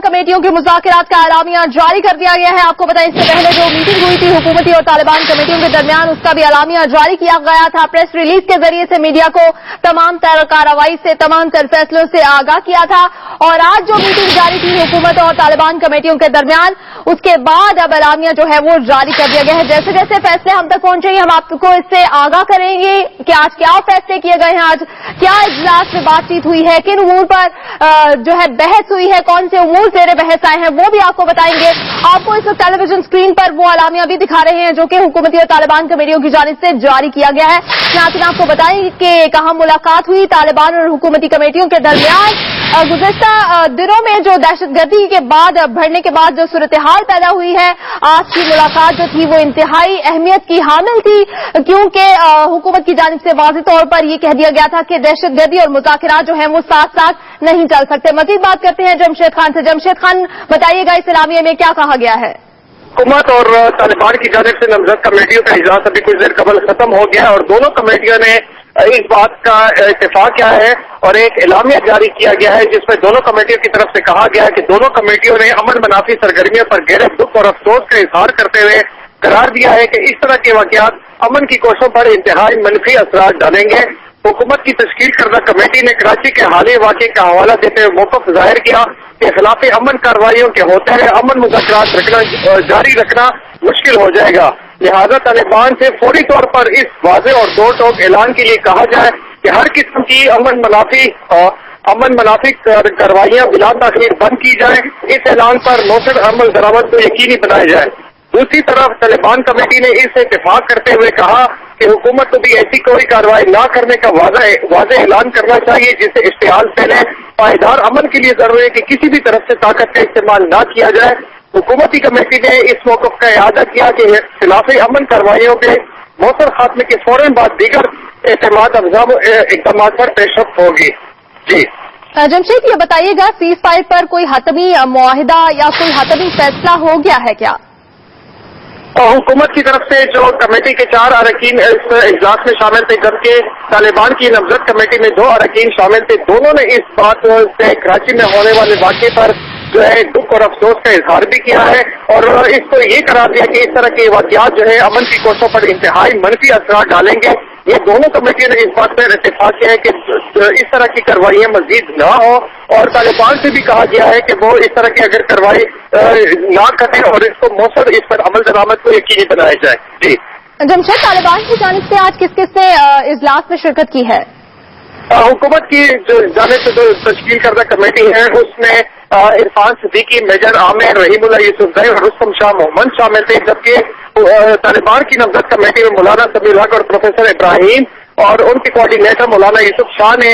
कमेटियों के मुज़ाकरात का एलामिया जारी कर दिया गया है। आपको बताएं, इससे पहले जो मीटिंग हुई थी हुकूमती और तालिबान कमेटियों के दरमियान, उसका भी एलामिया जारी किया गया था। प्रेस रिलीज के जरिए से मीडिया को तमाम तर कार्रवाई से, तमाम तर फैसलों से आगाह किया था। और आज जो मीटिंग जारी थी हुकूमत और तालिबान कमेटियों के दरमियान, उसके बाद अब एलामिया जो है वो जारी कर दिया गया है। जैसे जैसे फैसले हम तक पहुंचेंगे हम आपको इससे आगाह करेंगे कि आज क्या फैसले किए गए हैं, आज क्या इजलास में बातचीत हुई है, किन उमूर पर जो है बहस हुई है, कौन से उमूर ज़ेर बहस आए हैं, वो भी आपको बताएंगे। आपको इस वक्त टेलीविजन स्क्रीन पर वो एलामिया भी दिखा रहे हैं जो कि हुकूमती और तालिबान कमेटियों की जानिब से जारी किया गया है। नाज़रीन, आपको बताएं कि कहाँ मुलाकात हुई तालिबान और हुकूमती कमेटियों के दरमियान। गुज़श्ता दिनों में जो दहशतगर्दी के बाद बढ़ने के बाद जो सूरत हाल पैदा हुई है, आज की मुलाकात जो थी वो इंतहाई अहमियत की हामिल थी, क्योंकि हुकूमत की जानिब से वाज़ेह तौर पर यह कह दिया गया था कि दहशतगर्दी और मुज़ाकरात जो है वो साथ साथ नहीं चल सकते। मज़ीद बात करते हैं जमशेद खान से। जमशेद खान, बताइएगा इस एलामिया में क्या कहा गया है? हुकूमत और तालिबान की जानिब से नामजद कमेटियों का इजलास अभी कुछ देर कबल खत्म हो गया और दोनों कमेटियों ने इस बात का इत्तेफाक किया है और एक एलामिया जारी किया गया है जिसमें दोनों कमेटियों की तरफ से कहा गया है कि दोनों कमेटियों ने अमन मनाफी सरगर्मियों पर गहरे दुख और अफसोस का इजहार करते हुए करार दिया है कि इस तरह के वाकयात अमन की कोशिशों पर इंतहाई मनफी असरात डालेंगे। हुकूमत की तश्कील करदा कमेटी ने कराची के हालिया वाक़े का हवाला देते हुए मौक़िफ़ ज़ाहिर किया कि खिलाफ अमन कार्रवाइयों के होते हुए अमन मुज़ाकरात रखना जारी रखना मुश्किल हो जाएगा। लिहाजा तालिबान से फौरी तौर पर इस वाज़ेह और दो टोक ऐलान के लिए कहा जाए कि हर किस्म की अमन मनाफी कार्रवाइयाँ बिला ताख़ीर बंद की जाए। इस ऐलान पर मौसर अमल दरामद को यकीनी बनाया जाए। दूसरी तरफ तालिबान कमेटी ने इस इत्तेफाक करते हुए कहा कि हुकूमत को भी ऐसी कोई कार्रवाई न करने का वाज़ेह ऐलान करना चाहिए जिससे इश्तिहाल फैले। पायदार अमन के लिए जरूरी है कि किसी भी तरफ से ताकत का इस्तेमाल न किया जाए। हुकूमती कमेटी ने इस मौक़िफ़ का इआदा किया कि खिलाफ अमन कार्रवाइयों के मौसर खात्मे के फौरन बाद दीगर एतमाद अफ़ज़ा इक़दामात पर पेशरफ़्त होगी। जी जमशेद, ये बताइएगा सीज़ फायर पर कोई हतमी मुआहिदा या कोई हतमी फैसला हो गया है क्या? हुकूमत की तरफ से जो कमेटी के 4 अरकान इस इजलास में शामिल थे, जबकि तालिबान की नामजद कमेटी में 2 अरकान शामिल थे। दोनों ने इस बात से कराची में होने वाले वाक़े पर जो है दुख और अफसोस का इजहार भी किया है और इसको ये करार दिया कि इस तरह के वाक़यात जो है अमन की कोशिशों पर इंतहाई मनफी असरात डालेंगे। ये दोनों कमेटियों ने इस बात पर इत्तेफाक किया है कि इस तरह की कार्रवाइयाँ मजीद न हो और तालिबान से भी कहा गया है कि वो इस तरह की अगर कार्रवाई न करें और इसको मौसर इस पर अमल दरामद को यकीनी बनाया जाए। जी जमशेद, तालिबान की जानिब से आज किस किस ने इजलास में शिरकत की है? हुकूमत की जानिब से जो तश्कील करदा कमेटी है उसमें इरफान सिद्दीकी, मेजर आमिर, रहीमुल्लाह यूसुफज़ई और रुस्तम शाह मोहम्मद शामिल थे, जबकि तालिबान की नामजद कमेटी में मौलाना समीर हक और प्रोफेसर इब्राहिम और उनके कोऑर्डिनेटर मौलाना यूसुफ शाह ने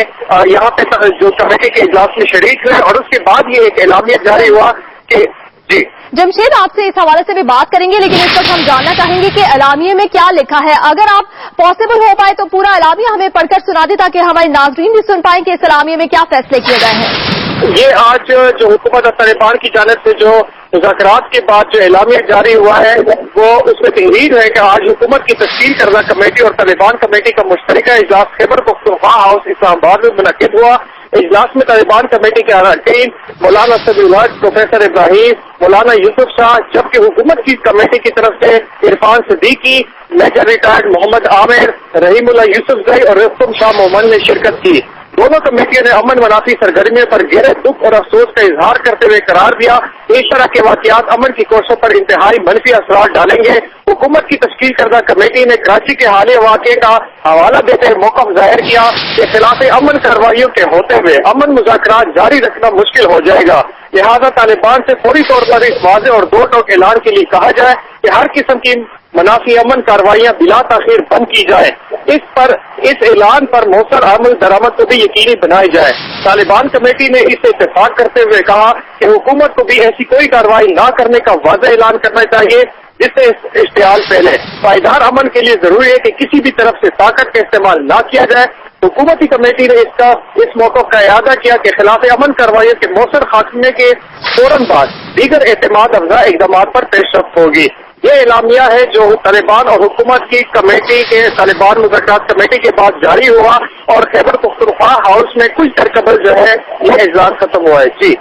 यहाँ पे जो कमेटी के इजलास में शरीक हुए और उसके बाद ये एक एलामिया जारी हुआ कि जी जमशेद, आपसे इस हवाले से भी बात करेंगे, लेकिन इस वक्त हम जानना चाहेंगे कि एलामिया में क्या लिखा है। अगर आप पॉसिबल हो पाए तो पूरा एलामिया हमें पढ़कर सुना दे ताकि हमारे नाज़रीन भी सुन पाएं कि इस एलामिया में क्या फैसले किए गए हैं। ये आज जो हुकूमत और तालिबान की जानिब से जो मुज़ाकरात के बाद जो एलामिया जारी हुआ है वो उसमें तहरीर है कि आज हुकूमत की तश्कील करदा कमेटी और तालिबान कमेटी का मुश्तरका इजलास खैबर पख्तूनख्वा हाउस इस्लामाबाद में मुनक़िद हुआ। इजलास में तालिबान कमेटी के अरकान मौलाना समीर हक, प्रोफेसर इब्राहिम, मौलाना यूसुफ शाह, जबकि हुकूमत की कमेटी की तरफ से इरफान सिद्दीकी, मेजर रिटायर्ड मोहम्मद आमिर, रहीमुल्लाह यूसुफज़ई और रुस्तम शाह मोहम्मद ने शिरकत की। दोनों कमेटियों ने अमन मनाफी सरगर्मियों पर गहरे दुख और अफसोस का इजहार करते हुए करार दिया इस तरह के वाकयात अमन की कोशिशों पर इंतहाई मनफी असरात डालेंगे। हुकूमत की तश्कील करदा कमेटी ने कराची के हालिया वाक़े का हवाला देते हुए मौक़िफ़ ज़ाहिर किया कि खिलाफ अमन कार्रवाइयों के होते हुए अमन मुज़ाकरात जारी रखना मुश्किल हो जाएगा। लिहाजा तालिबान से फौरी तौर पर इस वाज़ेह और दो टोक ऐलान के लिए कहा जाए कि हर किस्म की मनाफी अमन कार्रवाइयाँ बिला ताख़ीर बंद की जाए। इस ऐलान पर मौसर अमल दरामद को भी यकीनी बनाई जाए। तालिबान कमेटी ने इसे इत्तेफाक करते हुए कहा कि हुकूमत को भी ऐसी कोई कार्रवाई न करने का वाज़ेह ऐलान करना चाहिए जिससे इश्तिहाल फैले। पायदार अमन के लिए जरूरी है कि किसी भी तरफ से ताकत का इस्तेमाल न किया जाए। हुकूमती कमेटी ने इस मौक़िफ़ का इआदा किया कि खिलाफ अमन कार्रवाइयों के मौसर खात्मे के फौरन बाद दीगर एतमाद अफ़ज़ा इक़दामात पर पेशरफ़्त होगी। ये एलामिया है जो तालिबान और हुकूमत की कमेटी के तालिबान मुज़ाकरात कमेटी के बाद जारी हुआ और खैबर पख्तूनख्वा हाउस में कुछ देर कबल जो है ये इजलास खत्म हुआ है। जी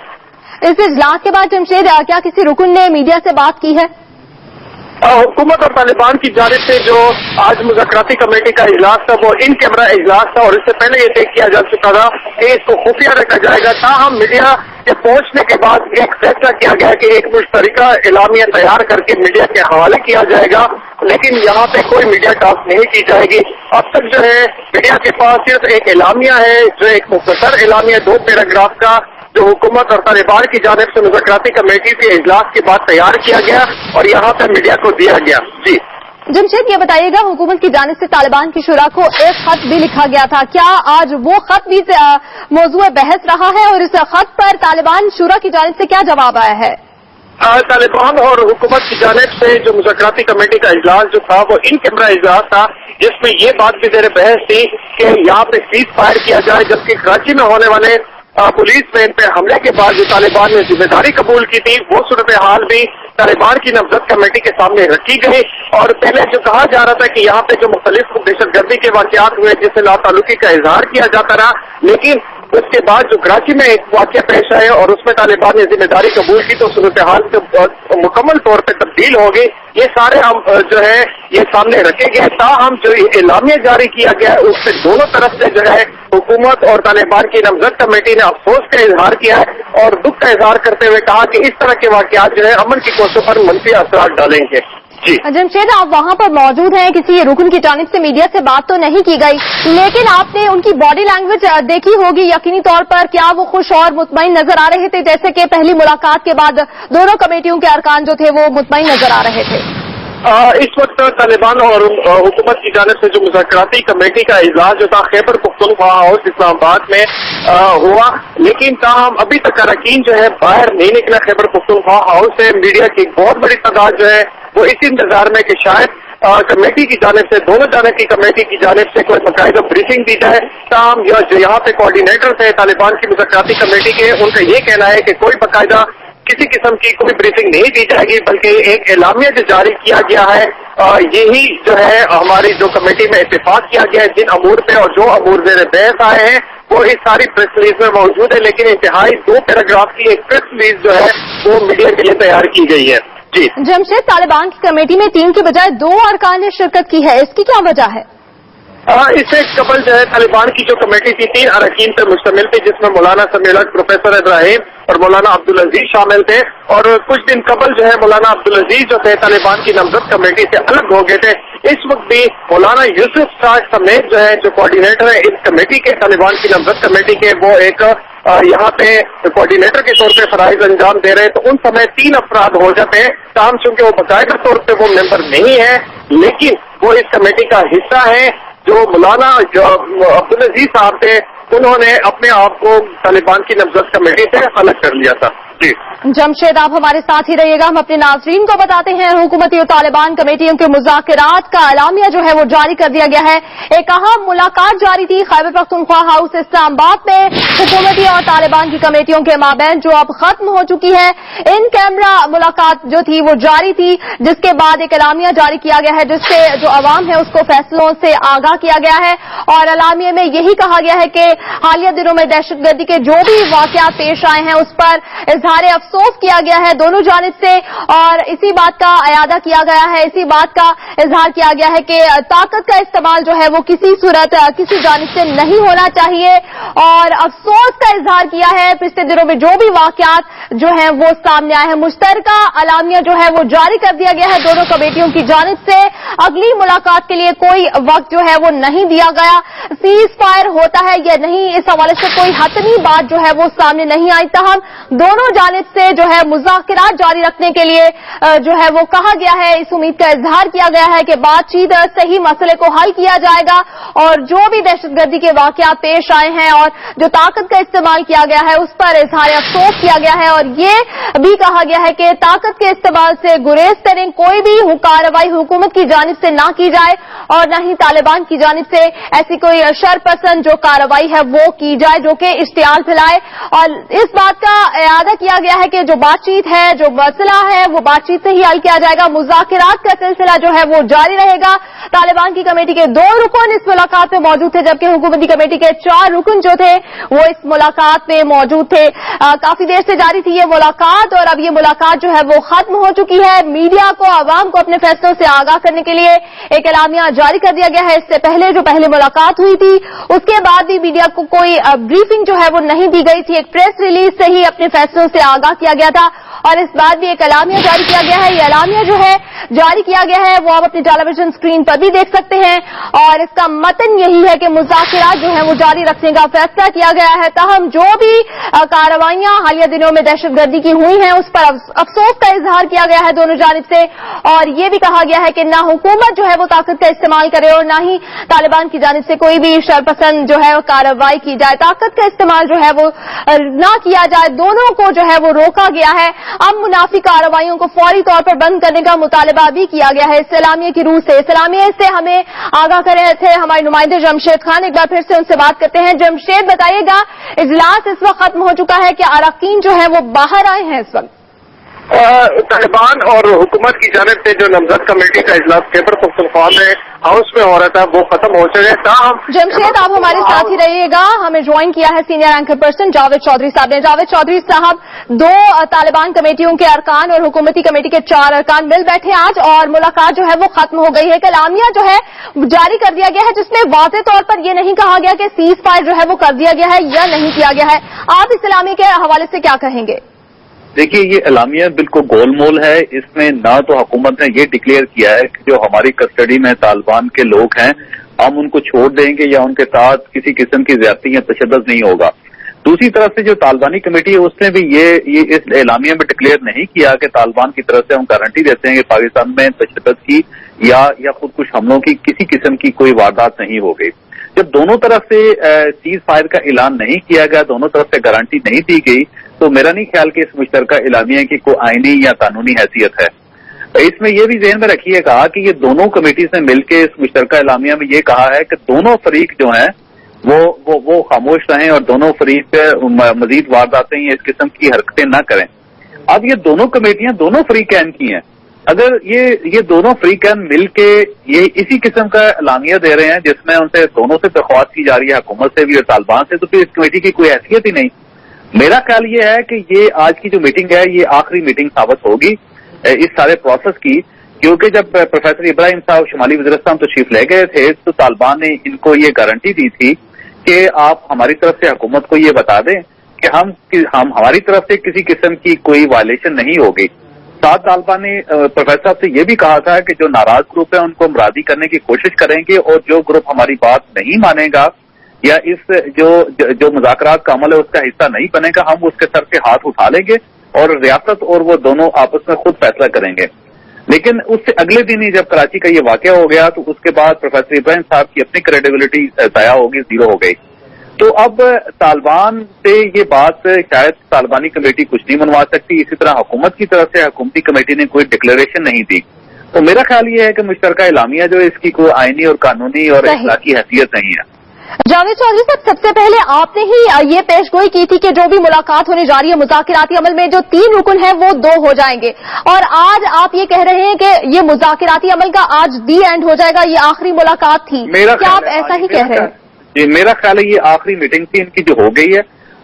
इस इजलास के बाद जमशेद क्या किसी रुकन ने मीडिया से बात की है? हुकूमत और तालिबान की जानिब से जो आज मुज़ाकराती कमेटी का इजलास था वो इन कैमरा इजलास था और इससे पहले ये तय किया जा चुका था कि इसको खुफिया रखा जाएगा। ताहम मीडिया के पहुंचने के बाद एक फैसला किया गया कि एक मुश्तरका एलामिया तैयार करके मीडिया के हवाले किया जाएगा, लेकिन यहाँ पे कोई मीडिया कास्ट नहीं की जाएगी। अब तक जो है मीडिया के पास सिर्फ एक एलामिया है, जो एक मुख्तसर एलामिया 2 पैराग्राफ का, जो हुकूमत और तालिबान की जानिब से मुज़ाकराती कमेटी के इजलास के बाद तैयार किया गया और यहाँ पर मीडिया को दिया गया। जी जमशेद, ये बताइएगा, हुकूमत की जानिब से तालिबान की शुरा को एक खत भी लिखा गया था, क्या आज वो खत भी मौजूद बहस रहा है और इस खत पर तालिबान शुरा की जानिब से क्या जवाब आया है? तालिबान और हुकूमत की जानिब से जो मुज़ाकराती कमेटी का इजलास जो था वो इन कैमरा इजलास था, जिसमें ये बात भी ज़ेर बहस थी कि यहाँ पे सीज फायर किया जाए, जबकि कराची में होने वाले पुलिस वैन पे हमले के बाद जो तालिबान ने जिम्मेदारी कबूल की थी वो सूरत हाल भी तालिबान की नमजद कमेटी के सामने रखी गई। और पहले जो कहा जा रहा था कि यहाँ पे जो मुख्तलिफ दहशतगर्दी के वाक़यात हुए जिससे लाताल्लुकी का इजहार किया जाता रहा, लेकिन उसके बाद जो कराची में एक वाक़या पेश आया और उसमें तालिबान ने जिम्मेदारी कबूल की तो सूरत हाल से मुकम्मल तौर पर तब्दील हो गई। ये सारे जो है ये सामने रखे गए। ताहम जो एलामिया जारी किया गया उससे दोनों तरफ से जो है हुकूमत और तालिबान की नमजद कमेटी ने अफसोस का इजहार किया है और दुख का इजहार करते हुए कहा कि इस तरह के वाक़यात जो है अमन की कोशिशों पर मनफी असरात डालेंगे। जी जमशेद, आप वहाँ पर मौजूद हैं, किसी रुकन की जानिब से मीडिया से बात तो नहीं की गई, लेकिन आपने उनकी बॉडी लैंग्वेज देखी होगी यकीनी तौर पर, क्या वो खुश और मुतमईन नजर आ रहे थे, जैसे कि पहली मुलाकात के बाद दोनों कमेटियों के अरकान जो थे वो मुतमईन नजर आ रहे थे? इस वक्त तालिबान और हुकूमत की जानिब से जो मुज़ाकराती कमेटी का इजलास जो था खैबर पख्तूनख्वा हाउस इस्लामाबाद में हुआ, लेकिन ताहम अभी तक अरकान जो है बाहर नहीं निकला खैबर पख्तूनख्वा हाउस से। मीडिया की बहुत बड़ी तादाद जो है वो इस इंतजार में कि शायद कमेटी की जानिब से, दोनों जानिब की कमेटी की जानिब से कोई बाकायदा ब्रीफिंग दी जाए। ताहम जो यहाँ पे कोऑर्डिनेटर थे तालिबान की मुज़ाकराती कमेटी के, उनका ये कहना है कि कोई बाकायदा किसी किस्म की कोई ब्रीफिंग नहीं दी जाएगी, बल्कि एक एलामिया जो जारी किया गया है यही जो है हमारी जो कमेटी में इत्तेफाक किया गया है जिन अमूर पे, और जो अमूर ज़ेर बहस आए हैं वो इस सारी प्रेस रिलीज में मौजूद है, लेकिन इंतहाई 2 पैराग्राफ की एक प्रेस रिलीज जो है वो मीडिया के लिए तैयार की गई है। जी जमशेद, तालिबान की कमेटी में 3 के बजाय 2 अरकान ने शिरकत की है, इसकी क्या वजह है? इससे कबल जो है तालिबान की जो कमेटी थी 3 अरकान पर मुश्तमिल थी, जिसमें मौलाना समीर हक, प्रोफेसर इब्राहिम और मौलाना अब्दुल अजीज शामिल थे। और कुछ दिन कबल जो है मौलाना अब्दुल अजीज जो थे तालिबान की नमजद कमेटी से अलग हो गए थे। इस वक्त भी मौलाना यूसुफ शाह समेत जो है जो कोऑर्डिनेटर है इस कमेटी के, तालिबान की नमजद कमेटी के, वो एक यहाँ पे कोऑर्डिनेटर के तौर पे फराइज अंजाम दे रहे हैं। तो उन समय 3 अफराद हो जाते हैं। ताहम चूंकि वो बाकायदा तौर पे वो मेंबर नहीं है, लेकिन वो इस कमेटी का हिस्सा है। जो मौलाना अब्दुल अजीज साहब थे उन्होंने अपने आप को तालिबान की नमजद कमेटी से अलग कर लिया था। जी जमशेद, आप हमारे साथ ही रहिएगा। हम अपने नाज़रीन को बताते हैं, हुकूमती और तालिबान कमेटियों के मुज़ाकरात का एलामिया जो है वो जारी कर दिया गया है। एक अहम मुलाकात जारी थी खैबर पख्तूनख्वा हाउस इस्लामाबाद में हुकूमती और तालिबान की कमेटियों के माबैन, जो अब खत्म हो चुकी है। इन कैमरा मुलाकात जो थी वो जारी थी, जिसके बाद एक एलामिया जारी किया गया है, जिससे जो अवाम है उसको फैसलों से आगाह किया गया है। और एलामिया में यही कहा गया है कि हालिया दिनों में दहशतगर्दी के जो भी वाक़यात पेश आए हैं उस पर इजहार अफसोस किया गया है दोनों जानिब से, और इसी बात का अयादा किया गया है, इसी बात का इजहार किया गया है कि ताकत का इस्तेमाल जो है वो किसी सूरत किसी जानिब से नहीं होना चाहिए। और अफसोस का इजहार किया है पिछले दिनों में जो भी वाक़यात जो है वो सामने आए हैं। मुश्तरका एलामिया जो है वो जारी कर दिया गया है दोनों कमेटियों की जानिब से। अगली मुलाकात के लिए कोई वक्त जो है वो नहीं दिया गया। सीज फायर होता है या नहीं, इस हवाले से कोई हतमी बात जो है वो सामने नहीं आई। तहम दोनों जानिब से जो है मुज़ाकरात जारी रखने के लिए जो है वो कहा गया है। इस उम्मीद का इजहार किया गया है कि बातचीत से ही मसले को हल किया जाएगा, और जो भी दहशतगर्दी के वाक़यात पेश आए हैं और जो ताकत का इस्तेमाल किया गया है उस पर इजहार अफसोस किया गया है। और ये भी कहा गया है कि ताकत के इस्तेमाल से गुरेज करें, कोई भी कार्रवाई हुकूमत की जानिब से ना की जाए और न ही तालिबान की जानिब से ऐसी कोई शरपसंद जो कार्रवाई है वो की जाए जो कि इश्तियाल फैलाए। और इस बात का इरादा किया गया है कि जो बातचीत है, जो मसला है, वो बातचीत से ही हल किया जाएगा। मुज़ाकरात का सिलसिला जो है वो जारी रहेगा। तालिबान की कमेटी के 2 रुकन इस मुलाकात में मौजूद थे, जबकि हुकूमती कमेटी के 4 रुकन जो थे वो इस मुलाकात में मौजूद थे। काफी देर से जारी थी ये मुलाकात और अब ये मुलाकात जो है वो खत्म हो चुकी है। मीडिया को, आवाम को अपने फैसलों से आगाह करने के लिए एक एलामिया जारी कर दिया गया है। इससे पहले जो पहले मुलाकात हुई थी उसके बाद भी मीडिया को कोई ब्रीफिंग जो है वो नहीं दी गई थी। एक प्रेस रिलीज से ही अपने फैसलों से आगाह किया गया था और इस बार भी एक एलामिया जारी किया गया है। ये एलामिया जो है जारी किया गया है वो आप अपनी टेलीविजन स्क्रीन पर भी देख सकते हैं और इसका मतन यही है कि मुज़ाकरात जो है वो जारी रखने का फैसला किया गया है। ताहम जो भी कार्रवाइयां हालिया दिनों में दहशतगर्दी की हुई हैं उस पर अफसोस का इजहार किया गया है दोनों जानिब से और ये भी कहा गया है कि ना हुकूमत जो है वो ताकत का इस्तेमाल करे और ना ही तालिबान की जानिब से कोई भी शरपसंद जो है कार्रवाई की जाए। ताकत का इस्तेमाल जो है वो ना किया जाए, दोनों को जो है वो रोका गया है। अब मुनाफी कार्रवाइयों को फौरी तौर पर बंद करने का मुतालबा भी किया गया है इस एलामिया की रूह से। इस एलामिया से हमें आगाह कर रहे थे हमारे नुमाइंदे जमशेद खान। एक बार फिर से उनसे बात करते हैं। जमशेद, बताइएगा, इजलास इस वक्त खत्म हो चुका है कि अरकान जो है वो बाहर आए हैं इस वक्त? तालिबान और हुकूमत की जानिब से जो नामजद कमेटी का इजलास खैबर पख्तूनख्वा में हाउस में हो रहा था वो खत्म हो चुका है। ताहम जमशेद, आप हमारे साथ ही रहिएगा। हमें ज्वाइन किया है senior anchor person Javed Chaudhry साहब ने। जावेद चौधरी साहब, 2 तालिबान कमेटियों के अरकान और हुकूमती कमेटी के 4 अरकान मिल बैठे आज और मुलाकात जो है वो खत्म हो गई है। एक एलामिया जो है जारी कर दिया गया है जिसमें वाज़ेह तौर पर यह नहीं कहा गया कि सीज फायर जो है वो कर दिया गया है या नहीं किया गया है। आप इस एलामिया के हवाले से क्या कहेंगे? देखिए, ये एलामिया बिल्कुल गोलमोल है। इसमें ना तो हुकूमत ने ये डिक्लेयर किया है कि जो हमारी कस्टडी में तालिबान के लोग हैं हम उनको छोड़ देंगे या उनके साथ किसी किस्म की ज्यादती या तशद्दुद नहीं होगा। दूसरी तरफ से जो तालिबानी कमेटी है उसने भी ये इस एलामिया में डिक्लेयर नहीं किया कि तालिबान की तरफ से हम गारंटी देते हैं कि पाकिस्तान में तशद्दुद की या खुदकुश हमलों की किसी किस्म की कोई वारदात नहीं हो गई। जब दोनों तरफ से सीज फायर का ऐलान नहीं किया गया, दोनों तरफ से गारंटी नहीं दी गई, तो मेरा नहीं ख्याल कि इस मुश्तरका एलामिया की कोई आईनी या कानूनी हैसियत है। इसमें यह भी ज़हन में रखिएगा कि ये दोनों कमेटीज ने मिलकर इस मुश्तरका एलामिया में ये कहा है कि दोनों फरीक जो हैं वो खामोश रहें और दोनों फरीक मजीद वारदातें या इस किस्म की हरकतें न करें। अब ये दोनों कमेटियां दोनों फरीकैन की हैं। अगर ये दोनों फरीकैन मिलके ये इसी किस्म का एलामिया दे रहे हैं जिसमें उनसे दोनों से दरख्वास्त की जा रही है, हुकूमत से भी और तालिबान से, तो फिर इस कमेटी की कोई हैसियत ही नहीं। मेरा ख्याल ये है कि ये आज की जो मीटिंग है ये आखिरी मीटिंग साबित होगी इस सारे प्रोसेस की, क्योंकि जब प्रोफेसर इब्राहिम साहब शुमाली वज़ीरिस्तान तशरीफ ले गए थे तो तालिबान ने इनको ये गारंटी दी थी कि आप हमारी तरफ से हुकूमत को ये बता दें कि हम हमारी तरफ से किसी किस्म की कोई वायलेशन नहीं होगी। साथ तालिबान ने प्रोफेसर साहब से ये भी कहा था कि जो नाराज ग्रुप है उनको हम राजी करने की कोशिश करेंगे और जो ग्रुप हमारी बात नहीं मानेगा या इस जो मुज़ाकरात का अमल है उसका हिस्सा नहीं बनेगा, हम उसके सर से हाथ उठा लेंगे और रियासत और वो दोनों आपस में खुद फैसला करेंगे। लेकिन उससे अगले दिन ही जब कराची का ये वाकया हो गया तो उसके बाद प्रोफेसर इब्राहिम साहब की अपनी क्रेडिबिलिटी ज़ाया होगी, जीरो हो गई। तो अब तालिबान से ये बात शायद तालिबानी कमेटी कुछ नहीं मनवा सकती। इसी तरह हुकूमत की तरफ से हुकूमती कमेटी ने कोई डिक्लेरेशन नहीं दी। तो मेरा ख्याल ये है कि मुश्तरका एलामिया जो इसकी कोई आईनी और कानूनी और इखलाकी हैसियत नहीं है। जावेद चौधरी साहब, सबसे पहले आपने ही ये पेशगोई की थी कि जो भी मुलाकात होने जा रही है मुज़ाकराती अमल में जो 3 रुकन है वो 2 हो जाएंगे और आज आप ये कह रहे हैं कि ये मुज़ाकराती अमल का आज दी एंड हो जाएगा, ये आखिरी मुलाकात थी। क्या आप ऐसा ही कह रहे हैं? जी, मेरा ख्याल है ये आखिरी मीटिंग थी इनकी जो हो गई है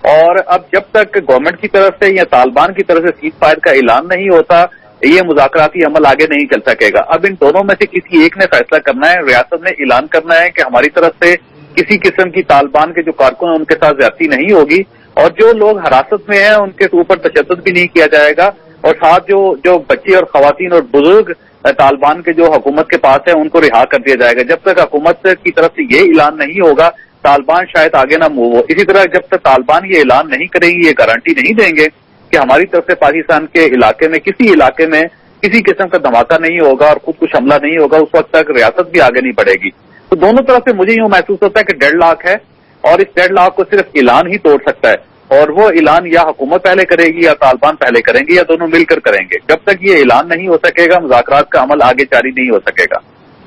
और अब जब तक गवर्नमेंट की तरफ से या तालिबान की तरफ से सीज फायर का ऐलान नहीं होता ये मुज़ाकराती अमल आगे नहीं चल सकेगा। अब इन दोनों में से किसी एक ने फैसला करना है, रियासत ने ऐलान करना है कि हमारी तरफ से किसी किस्म की तालिबान के जो कारकुन हैं उनके साथ ज्यादती नहीं होगी और जो लोग हिरासत में हैं उनके ऊपर तशद्दुद भी नहीं किया जाएगा और साथ जो बच्चे और खवातीन और बुजुर्ग तालिबान के जो हुकूमत के पास है उनको रिहा कर दिया जाएगा। जब तक हुकूमत की तरफ से ये ऐलान नहीं होगा तालिबान शायद आगे ना मूव हो। इसी तरह जब तक तालिबान ये ऐलान नहीं करेंगे, ये गारंटी नहीं देंगे कि हमारी तरफ से पाकिस्तान के इलाके में किसी किस्म का धमाका नहीं होगा और खुद कुछ हमला नहीं होगा, उस वक्त तक रियासत भी आगे नहीं बढ़ेगी। तो दोनों तरफ से मुझे यूं महसूस होता है कि डेडलॉक है और इस डेडलॉक को सिर्फ ऐलान ही तोड़ सकता है और वो ऐलान या हुकूमत पहले करेगी या तालिबान पहले करेंगे या दोनों मिलकर करेंगे। जब तक ये ऐलान नहीं हो सकेगा मुज़ाकरात का अमल आगे जारी नहीं हो सकेगा।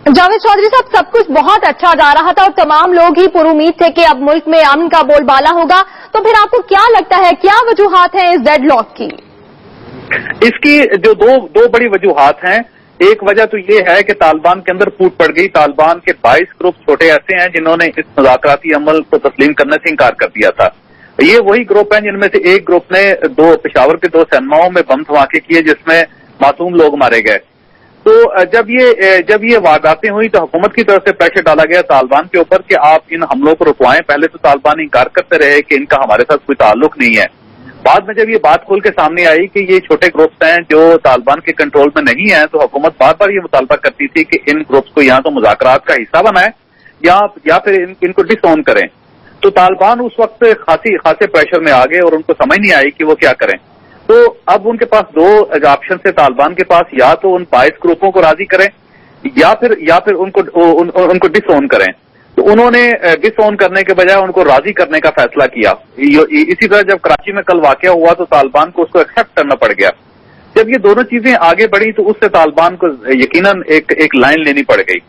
जावेद चौधरी साहब, सब कुछ बहुत अच्छा जा रहा था और तमाम लोग ही पुरुमीद थे कि अब मुल्क में अमन का बोलबाला होगा, तो फिर आपको क्या लगता है क्या वजूहात हैं इस डेडलॉक की? इसकी जो दो बड़ी वजूहात हैं, एक वजह तो ये है कि तालिबान के अंदर फूट पड़ गई। तालिबान के 22 ग्रुप छोटे ऐसे हैं जिन्होंने इस मुज़ाकराती अमल को तस्लीम करने से इनकार कर दिया था। ये वही ग्रुप हैं जिनमें से एक ग्रुप ने पेशावर के 2 सिनेमाओं में बम धमाके किए जिसमें मासूम लोग मारे गए। तो जब ये वारदातें हुई तो हुकूमत की तरफ से प्रेशर डाला गया तालिबान के ऊपर कि आप इन हमलों को रुकवाएं। पहले तो तालिबान इनकार करते रहे कि इनका हमारे साथ कोई ताल्लुक नहीं है। बाद में जब ये बात खुल के सामने आई कि ये छोटे ग्रुप्स हैं जो तालिबान के कंट्रोल में नहीं है, तो हुकूमत बार बार ये मुतालबा करती थी कि इन ग्रुप्स को या तो मुज़ाकरात का हिस्सा बनाएं या फिर इनको डिसऑन करें। तो तालिबान उस वक्त खासे प्रेशर में आ गए और उनको समझ नहीं आई कि वो क्या करें। तो अब उनके पास 2 ऑप्शन है तालिबान के पास, या तो उन 22 ग्रुपों को राजी करें या फिर उनको डिसऑन करें। तो उन्होंने डिसऑन करने के बजाय उनको राजी करने का फैसला किया। इसी तरह जब कराची में कल वाकया हुआ तो तालिबान को उसको एक्सेप्ट करना पड़ गया। जब ये दोनों चीजें आगे बढ़ी तो उससे तालिबान को यकीनन एक लाइन लेनी पड़ गई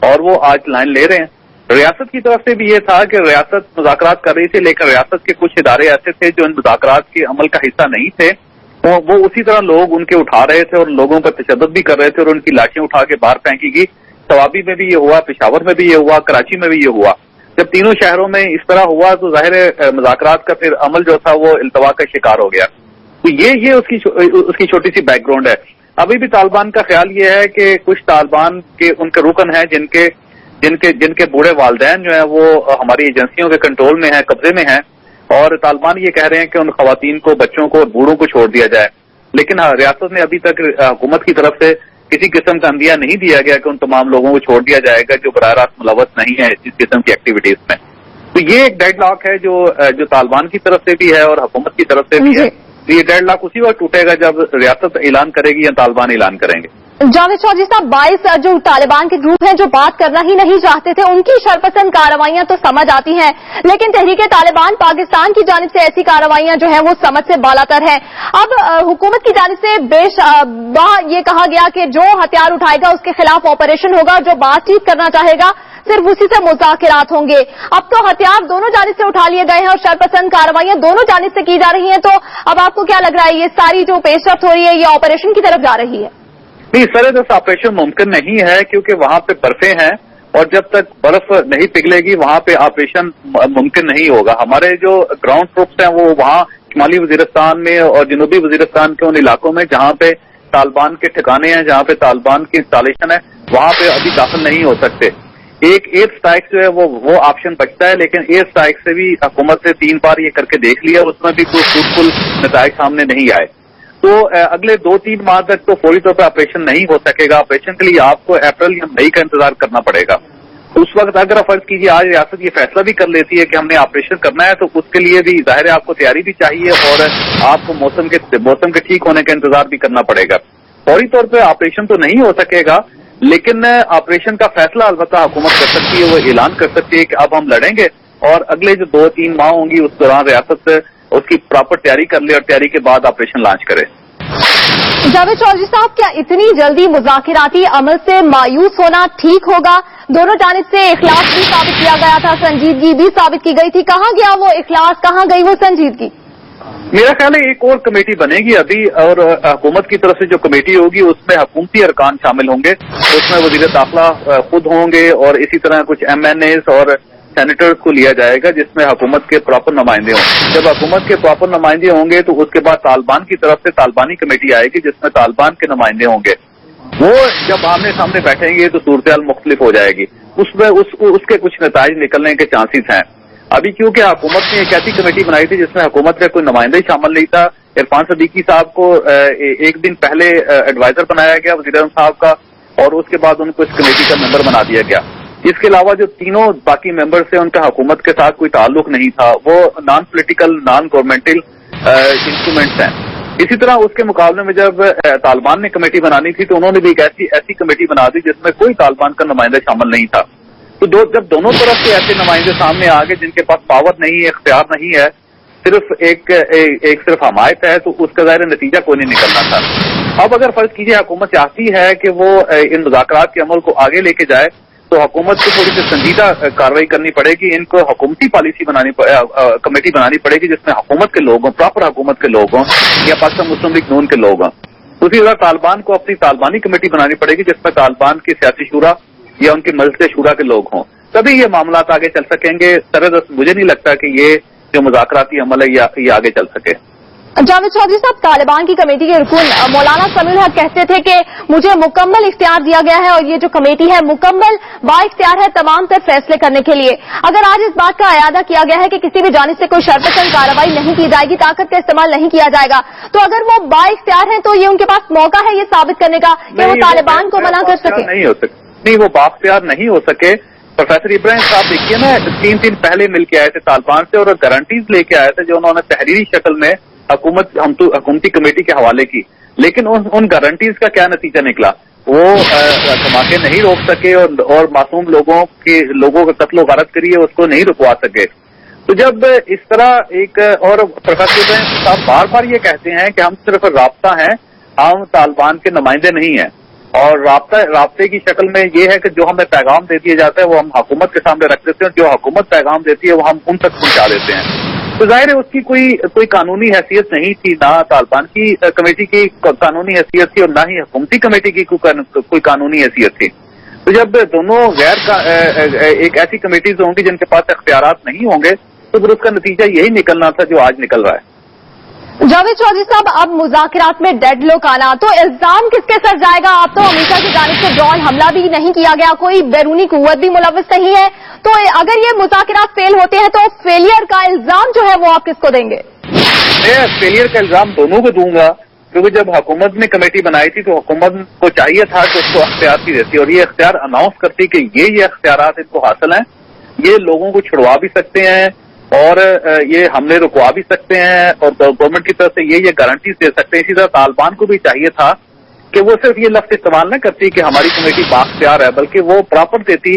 और वो आज लाइन ले रहे हैं। रियासत की तरफ से भी ये था कि रियासत मुज़ाकरात कर रही थी, लेकिन रियासत के कुछ इदारे ऐसे थे जो इन मुज़ाकरात के अमल का हिस्सा नहीं थे। वो उसी तरह लोग उनके उठा रहे थे और लोगों पर तशद्दुद भी कर रहे थे और उनकी लाशें उठा के बाहर फेंकी गई। तवाबी में भी ये हुआ, पेशावर में भी ये हुआ, कराची में भी ये हुआ। जब तीनों शहरों में इस तरह हुआ तो जाहिर है मुज़ाकरात का फिर अमल जो था वो इल्तवा का शिकार हो गया। तो ये उसकी छोटी सी बैकग्राउंड है। अभी भी तालिबान का ख्याल ये है कि कुछ तालिबान के उनके रुकन हैं जिनके बूढ़े वालिदैन जो है वो हमारी एजेंसियों के कंट्रोल में है, कब्जे में है, और तालिबान ये कह रहे हैं कि उन खवातीन को, बच्चों को और बूढ़ों को छोड़ दिया जाए। लेकिन रियासत ने अभी तक हुकूमत की तरफ से किसी किस्म का अंदिया नहीं दिया गया कि उन तमाम लोगों को छोड़ दिया जाएगा जो बराह रास्त मुलव्वस नहीं है इस किस्म की एक्टिविटीज में। तो ये एक डेडलॉक है जो तालिबान की तरफ से भी है और हुकूमत की तरफ से भी है। तो ये डेडलॉक उसी वक्त टूटेगा जब रियासत ऐलान करेगी या तालिबान ऐलान करेंगे। जावेद चौधरी साहब, 22 जो तालिबान के ग्रुप हैं जो बात करना ही नहीं चाहते थे, उनकी शरपसंद कार्रवाइयां तो समझ आती हैं, लेकिन तहरीके तालिबान पाकिस्तान की जानिब से ऐसी कार्रवाइयां जो है वो समझ से बालातर है। अब हुकूमत की जानिब से ये कहा गया कि जो हथियार उठाएगा उसके खिलाफ ऑपरेशन होगा, जो बातचीत करना चाहेगा सिर्फ उसी से मुज़ाकिरात होंगे। अब तो हथियार दोनों जानिब से उठा लिए गए हैं और शरपसंद कार्रवाइयां दोनों जानिब से की जा रही हैं। तो अब आपको क्या लग रहा है, ये सारी जो पेशरफ्त हो रही है ये ऑपरेशन की तरफ जा रही है? नहीं, सरदस्त ऑपरेशन मुमकिन नहीं है क्योंकि वहां पे बर्फें हैं और जब तक बर्फ नहीं पिघलेगी वहां पे ऑपरेशन मुमकिन नहीं होगा। हमारे जो ग्राउंड ट्रूप्स हैं वो वहां शुमाली वजीरिस्तान में और जनूबी वजीरिस्तान के उन इलाकों में जहां पे तालिबान के ठिकाने हैं, जहां पे तालिबान की इंस्टॉलेशन है, वहां पे अभी दाखिल नहीं हो सकते। एक एयर स्ट्राइक जो है वो ऑप्शन बचता है, लेकिन एयर स्ट्राइक से भी हुकूमत से 3 बार ये करके देख लिया, उसमें भी कोई फ्रूटफुल नताइज सामने नहीं आए। तो अगले 2-3 माह तक तो फौरी तौर पर ऑपरेशन नहीं हो सकेगा। ऑपरेशन के लिए आपको अप्रैल या मई का इंतजार करना पड़ेगा। उस वक्त अगर फर्ज कीजिए आज रियासत ये फैसला भी कर लेती है कि हमने ऑपरेशन करना है, तो उसके लिए भी जाहिर है आपको तैयारी भी चाहिए और आपको मौसम के ठीक होने का इंतजार भी करना पड़ेगा। फौरी तौर पर ऑपरेशन तो नहीं हो सकेगा, लेकिन ऑपरेशन का फैसला अलबत्ता हुकूमत कर सकती है, वो ऐलान कर सकती है कि अब हम लड़ेंगे और अगले जो 2-3 माह होंगी उस दौरान रियासत उसकी प्रॉपर तैयारी कर ले और तैयारी के बाद ऑपरेशन लॉन्च करे। जावेद चौधरी साहब, क्या इतनी जल्दी मुज़ाकिराती अमल से मायूस होना ठीक होगा? दोनों जानिब से इखलास भी साबित किया गया था, संजीदगी भी साबित की गई थी। कहाँ गया वो इखलास, कहाँ गई वो संजीदगी? मेरा ख्याल है एक और कमेटी बनेगी अभी और हुकूमत की तरफ से जो कमेटी होगी उसमें हुकूमती अरकान शामिल होंगे। उसमें वज़ीर दाखिला खुद होंगे और इसी तरह कुछ MNAs और सेनेटर्स को लिया जाएगा जिसमें हुकूमत के प्रॉपर नुमाइंदे होंगे। जब हुकूमत के प्रॉपर नुमाइंदे होंगे तो उसके बाद तालिबान की तरफ से तालिबानी कमेटी आएगी जिसमें तालिबान के नुमाइंदे होंगे। वो जब आमने सामने बैठेंगे तो सूरत-ए-हाल मुख्तलिफ हो जाएगी, उसमें उसके कुछ नताइज निकलने के चांसेस हैं। अभी क्योंकि हुकूमत ने एक ऐसी कमेटी बनाई थी जिसमें हुकूमत का कोई नुमाइंदा ही शामिल नहीं था। इरफान सदीकी साहब को एक दिन पहले एडवाइजर बनाया गया वज़ीर आज़म साहब का और उसके बाद उनको इस कमेटी का मेंबर बना दिया गया। इसके अलावा जो तीनों बाकी मेंबर्स थे उनका हुकूमत के साथ कोई ताल्लुक नहीं था, वो non political non governmental instruments हैं। इसी तरह उसके मुकाबले में जब तालिबान ने कमेटी बनानी थी तो उन्होंने भी एक ऐसी कमेटी बना दी जिसमें कोई तालिबान का नुमाइंदा शामिल नहीं था। तो जब दोनों तरफ से ऐसे नुमाइंदे सामने आ गए जिनके पास पावर नहीं है, इख्तियार नहीं है, सिर्फ एक सिर्फ हमायत है, तो उसका ज़ाहिर नतीजा कोई नहीं निकलना था। अब अगर फर्ज कीजिए हुकूमत चाहती है कि वो इन मुज़ाकरात के अमल को आगे लेके जाए, तो हुकूमत को थोड़ी सी संजीदा कार्रवाई करनी पड़ेगी। इनको हुकूमती पॉलिसी कमेटी बनानी पड़ेगी जिसमें हुकूमत के लोग हों, प्रॉपर हुकूमत के लोग हों या पाकिस्तान मुस्लिम लीग नून के लोग हों। उसी तरह तालिबान को अपनी तालिबानी कमेटी बनानी पड़ेगी जिसमें तालिबान की सियासी शूरा या उनकी मजलिस शूरा के लोग हों, तभी ये मामला आगे चल सकेंगे। सरदस्त मुझे नहीं लगता कि ये जो मुज़ाकराती अमल है ये आगे चल सके। जावेद चौधरी साहब, तालिबान की कमेटी के रुकन मौलाना समीउल हक कहते थे कि मुझे मुकम्मल इख्तियार दिया गया है और ये जो कमेटी है मुकम्मल बाइख्तियार है तमाम तर फैसले करने के लिए। अगर आज इस बात का अयादा किया गया है कि किसी भी जानिब से कोई शर्तचंद कार्रवाई नहीं की जाएगी, ताकत का इस्तेमाल नहीं किया जाएगा, तो अगर वो बाइख्तियार है तो ये उनके पास मौका है ये साबित करने का कि वो तालिबान को मना कर सके। नहीं हो सकते, नहीं वो बाइख्तियार नहीं हो सके। प्रोफेसर इब्राहिम साहब देखिए ना, 3 दिन पहले मिलके आए थे तालिबान से और गारंटीज लेके आए थे जो उन्होंने तहरीरी शक्ल में हुकूमती कमेटी के हवाले की, लेकिन उन गारंटीज का क्या नतीजा निकला? वो धमाके नहीं रोक सके और मासूम लोगों का कत्ल गारत करिए उसको नहीं रुकवा सके। तो जब इस तरह एक और प्रोफेसर इब्राहिम साहब बार बार ये कहते हैं कि हम सिर्फ राब्ता हैं, हम तालिबान के नुमाइंदे नहीं हैं, और राब्ते की शक्ल में ये है कि जो हमें पैगाम दे दिया जाता है वो हम हुकूमत के सामने रख देते हैं, जो हुकूमत पैगाम देती है वो हम उन तक पहुंचा देते हैं। तो जाहिर है उसकी कोई कानूनी हैसियत नहीं थी, ना तालिबान की कमेटी की कानूनी हैसियत थी और ना ही हुकूमती कमेटी की कोई कानूनी हैसियत थी। तो जब दोनों एक ऐसी कमेटीज होंगी जिनके पास इख्तियारात नहीं होंगे, तो फिर उसका नतीजा यही निकलना था जो आज निकल रहा है। जावेद चौधरी साहब, अब मुज़ाकरात में डेडलॉक आना, तो इल्जाम किसके सर जाएगा? अब तो अमेरिका की जानिब से ड्रोन हमला भी नहीं किया गया, कोई बैरूनी कुव्वत भी मुलव्वस नहीं है, तो अगर ये मुज़ाकरात फेल होते हैं तो फेलियर का इल्जाम जो है वो आप किसको देंगे? मैं फेलियर का इल्जाम दोनों को दूंगा, क्योंकि जब हुकूमत ने कमेटी बनाई थी तो हुकूमत को चाहिए था कि उसको अख्तियार भी देती और ये अख्तियार अनाउंस करती कि ये अख्तियारात इनको हासिल हैं, ये लोगों को छुड़वा भी सकते हैं और ये हमले रुकवा भी सकते हैं और गवर्नमेंट की तरफ से ये गारंटीज दे सकते हैं। इसी तरह तालिबान को भी चाहिए था कि वो सिर्फ ये लफ्ज इस्तेमाल न करती कि हमारी कमेटी बाख्तियार है, बल्कि वो प्रॉपर देती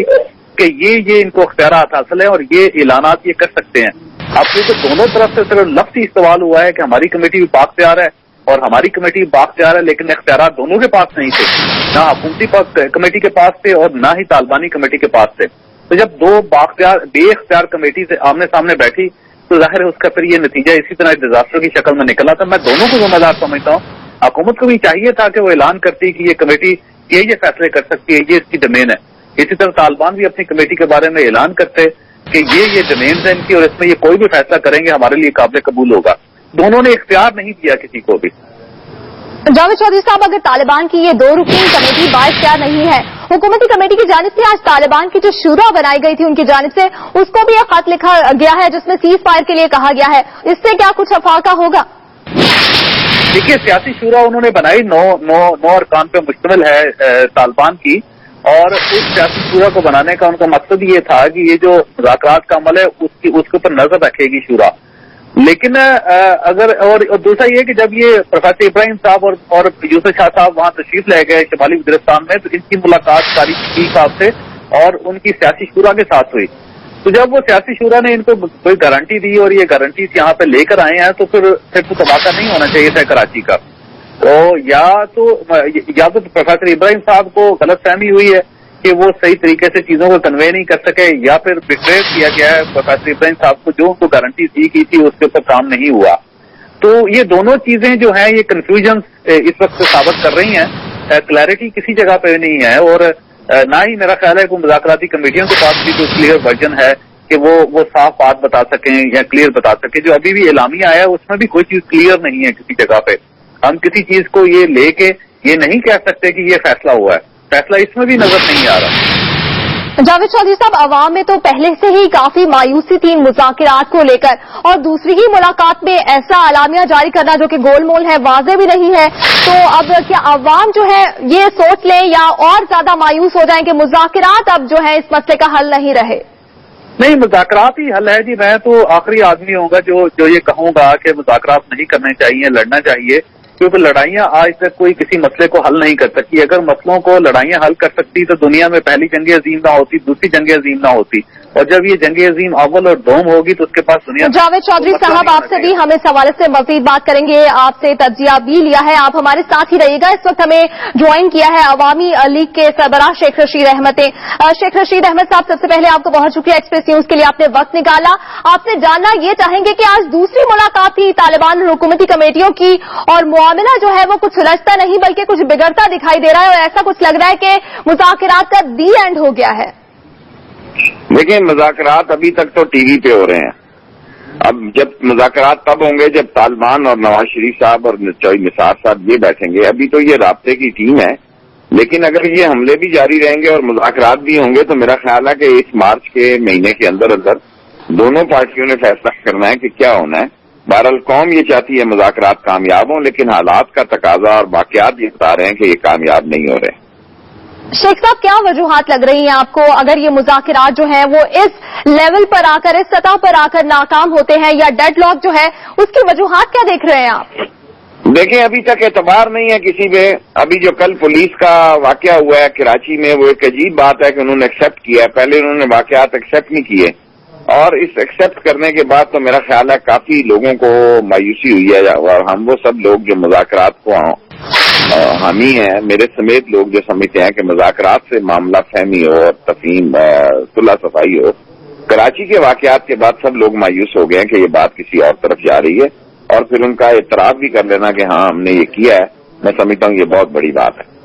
कि ये इनको अख्तियारात हासिल है और ये ऐलानात ये कर सकते हैं। अब क्योंकि दोनों तरफ से सिर्फ लफ्ज ही इस्तेमाल हुआ है कि हमारी कमेटी भी बाख्तियार है और हमारी कमेटी बाख्तियार है, लेकिन इख्तियारात दोनों के पास नहीं थे, ना हुकूमती कमेटी के पास थे और ना ही तालिबानी कमेटी के पास थे। तो जब दो बेख्तियार कमेटी से आमने सामने बैठी तो जाहिर है उसका फिर ये नतीजा इसी तरह डिजास्टर की शक्ल में निकला था। मैं दोनों को जिम्मेदार समझता हूँ। हुकूमत को भी चाहिए था कि वो ऐलान करती कि ये कमेटी ये फैसले कर सकती है, ये इसकी डोमेन है। इसी तरह तालिबान भी अपनी कमेटी के बारे में ऐलान करते कि ये डोमेन है इनकी और इसमें ये कोई भी फैसला करेंगे हमारे लिए काबिल कबूल होगा। दोनों ने इख्तियार नहीं दिया किसी को भी। जावेद चौधरी साहब, अगर तालिबान की ये 2 रुकनी कमेटी बाइख्तियार नहीं है, हुकूमती कमेटी की जानिब से आज तालिबान की जो शूरा बनाई गई थी उनकी जानिब से उसको भी एक खत लिखा गया है जिसमें सीज फायर के लिए कहा गया है, इससे क्या कुछ अफाका होगा? देखिए, सियासी शूरा उन्होंने बनाई 9 अरकान पे मुश्तमिल है तालिबान की, और उस सियासी शूरा को बनाने का उनका मकसद ये था कि ये जो मुज़ाकरात का अमल है उसके ऊपर नजर रखेगी शूरा। लेकिन अगर और दूसरा ये कि जब ये प्रोफेसर इब्राहिम साहब और यूसुफ शाह साहब वहां तशरीफ ले गए शिमाली वज़ीरिस्तान में, तो इनकी मुलाकात तारिक वकील साहब से और उनकी सियासी शूरा के साथ हुई। तो जब वो सियासी शूरा ने इनको कोई गारंटी दी और ये गारंटीज यहाँ पे लेकर आए हैं, तो फिर तो धमाका नहीं होना चाहिए था कराची का। तो या तो प्रोफेसर इब्राहिम साहब को गलतफहमी हुई है कि वो सही तरीके से चीजों को कन्वे नहीं कर सके, या फिर बिट्रेट किया गया है प्रोफेसर इब्राहिम साहब को, जो उनको गारंटी दी गई थी उसके ऊपर काम नहीं हुआ। तो ये दोनों चीजें जो हैं ये कंफ्यूजन इस वक्त साबित कर रही हैं, क्लैरिटी किसी जगह पे नहीं है और ना ही मेरा ख्याल है कि मुज़ाकराती कमेटियों के पास भी कोई क्लियर वर्जन है कि वो साफ बात बता सकें या क्लियर बता सकें। जो अभी भी एलामिया आया है उसमें भी कोई चीज क्लियर नहीं है किसी जगह पे। हम किसी चीज को ये लेके ये नहीं कह सकते कि ये फैसला हुआ है, फैसला इसमें भी नजर नहीं आ रहा। जावेद चौधरी साहब, अवाम में तो पहले से ही काफी मायूसी थी मुज़ाकरात को लेकर, और दूसरी ही मुलाकात में ऐसा अलामिया जारी करना जो कि गोलमोल है, वाज़े भी नहीं है, तो अब क्या अवाम जो है ये सोच ले या और ज्यादा मायूस हो जाएं कि मुज़ाकरात अब जो है इस मसले का हल नहीं रहे? नहीं, मुज़ाकरात ही हल है जी। मैं तो आखिरी आदमी होगा जो ये कहूंगा कि मुज़ाकरात नहीं करने चाहिए, लड़ना चाहिए, क्योंकि लड़ाइयां आज तक कोई किसी मसले को हल नहीं कर सकती। अगर मसलों को लड़ाइयां हल कर सकती तो दुनिया में पहली जंग अजीम ना होती, दूसरी जंग अजीम ना होती, और जब ये जंग अजीम अव्वल और डोम होगी तो उसके पास दुनिया। जावेद चौधरी साहब, आपसे भी हम इस हवाले से मजीद बात करेंगे, आपसे तज्जिया भी लिया है, आप हमारे साथ ही रहिएगा। इस वक्त हमें ज्वाइन किया है अवामी लीग के सरबराह शेख रशीद अहमद ने। शेख रशीद अहमद साहब, सबसे पहले आपको बहुत शुक्रिया एक्सप्रेस न्यूज के लिए, आपने वक्त निकाला। आपसे जानना ये चाहेंगे कि आज दूसरी मुलाकात थी तालिबान और हुकूमती कमेटियों की, और मुआमला जो है वो कुछ सुलझता नहीं बल्कि कुछ बिगड़ता दिखाई दे रहा है, और ऐसा कुछ लग रहा है कि मुज़ाकरात का दी एंड हो गया है। देखिए, मुज़ाकरात अभी तक तो टीवी पे हो रहे हैं। अब जब मुज़ाकरात तब होंगे जब तालिबान और नवाज शरीफ साहब और निसार साहब ये बैठेंगे। अभी तो ये राब्ते की टीम है, लेकिन अगर ये हमले भी जारी रहेंगे और मुज़ाकरात भी होंगे तो मेरा ख्याल है कि इस मार्च के महीने के अंदर अंदर दोनों पार्टियों ने फैसला करना है कि क्या होना है। बहरहाल कौम ये चाहती है मुज़ाकरात कामयाब हों, लेकिन हालात का तकाजा और वाक़यात ये बता रहे हैं कि ये कामयाब नहीं हो रहे। शेख साहब, क्या वजूहात लग रही हैं आपको अगर ये मुज़ाकरात जो है वो इस लेवल पर आकर, इस सतह पर आकर नाकाम होते हैं, या डेडलॉक जो है उसकी वजूहात क्या देख रहे हैं आप? देखिए, अभी तक एतबार नहीं है किसी पे। अभी जो कल पुलिस का वाकया हुआ है कराची में, वो एक अजीब बात है कि उन्होंने एक्सेप्ट किया है। पहले उन्होंने वाकयात एक्सेप्ट नहीं किए, और इस एक्सेप्ट करने के बाद तो मेरा ख्याल है काफी लोगों को मायूसी हुई है, और हम वो सब लोग जो मुज़ाकरात को हामी हैं, मेरे समेत लोग जो समझते हैं कि मुज़ाकरात से मामला फहमी हो और तफहीम सुलह सफाई हो, कराची के वाकयात के बाद सब लोग मायूस हो गए हैं कि ये बात किसी और तरफ जा रही है, और फिर उनका इतराफ भी कर लेना कि हाँ हमने ये किया है, मैं समझता हूँ ये बहुत बड़ी बात है।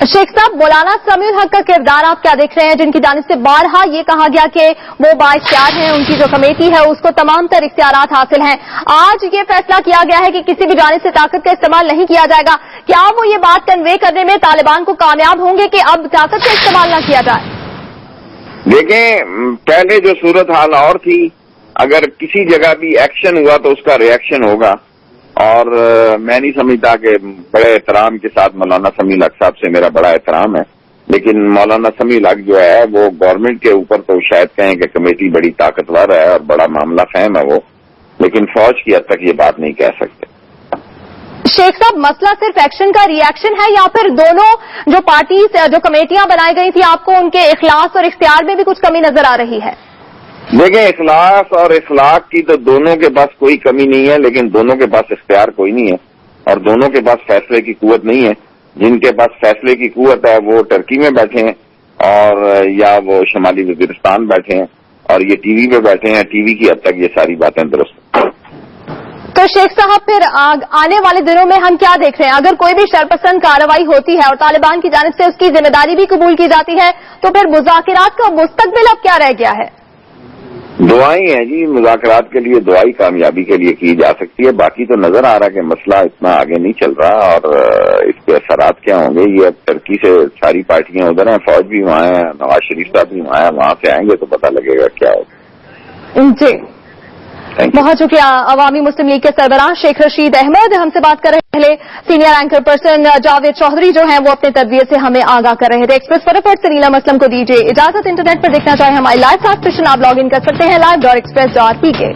शेख साहब, मौलाना समीउल हक का किरदार आप क्या देख रहे हैं, जिनकी जानिब से बारहा ये कहा गया कि वो बाइख्तियार हैं, उनकी जो कमेटी है उसको तमाम तर इख्तियारात हासिल हैं। आज ये फैसला किया गया है कि किसी भी जानिब से ताकत का इस्तेमाल नहीं किया जाएगा। क्या वो ये बात कन्वे करने में तालिबान को कामयाब होंगे कि अब ताकत का इस्तेमाल न किया जाए? देखें, पहले जो सूरत हाल और थी, अगर किसी जगह भी एक्शन हुआ तो उसका रिएक्शन होगा, और मैं नहीं समझता कि बड़े एहतराम के साथ मौलाना समीउल हक साहब से मेरा बड़ा एहतराम है, लेकिन मौलाना समीउल हक जो है वो गवर्नमेंट के ऊपर तो शायद कहें कि कमेटी बड़ी ताकतवर है और बड़ा मामला फहम है वो, लेकिन फौज की हद तक ये बात नहीं कह सकते। शेख साहब, मसला सिर्फ एक्शन का रिएक्शन है, या फिर दोनों जो पार्टी जो कमेटियां बनाई गई थी आपको उनके इखलास और इख्तियार में भी कुछ कमी नजर आ रही है? देखें, इखलास और इखलाक की तो दोनों के पास कोई कमी नहीं है, लेकिन दोनों के पास इख्तियार कोई नहीं है, और दोनों के पास फैसले की कुव्वत नहीं है। जिनके पास फैसले की कुव्वत है वो टर्की में बैठे हैं, और या वो शुमाली वजीरिस्तान बैठे हैं, और ये टीवी पे बैठे हैं। टीवी की हद तक ये सारी बातें दुरुस्त। तो शेख साहब, फिर आने वाले दिनों में हम क्या देख रहे हैं? अगर कोई भी शरपसंद कार्रवाई होती है और तालिबान की जानिब से उसकी जिम्मेदारी भी कबूल की जाती है, तो फिर मुज़ाकरात का मुस्तकबिल अब क्या रह गया है? दुआएं हैं जी, मुज़ाकरात के लिए दुआई कामयाबी के लिए की जा सकती है। बाकी तो नजर आ रहा है कि मसला इतना आगे नहीं चल रहा, और इसके असरात क्या होंगे ये अब टर्की से सारी पार्टियां उधर हैं, फौज भी वहां है, नवाज शरीफ साहब भी वहां है, वहां से आएंगे तो पता लगेगा क्या होगा। जी, बहुत शुक्रिया। अवामी मुस्लिम लीग के सरबराह शेख रशीद अहमद हमसे बात कर रहे थे। पहले senior anchor person Javed Chaudhry जो हैं वो अपने तदबीर से हमें आगाह कर रहे थे। एक्सप्रेस फटाफट से नीलम असलम को दीजिए इजाजत। इंटरनेट पर देखना चाहे हमारे लाइव ट्रांसमिशन आप लॉग इन कर सकते हैं live.express.pk।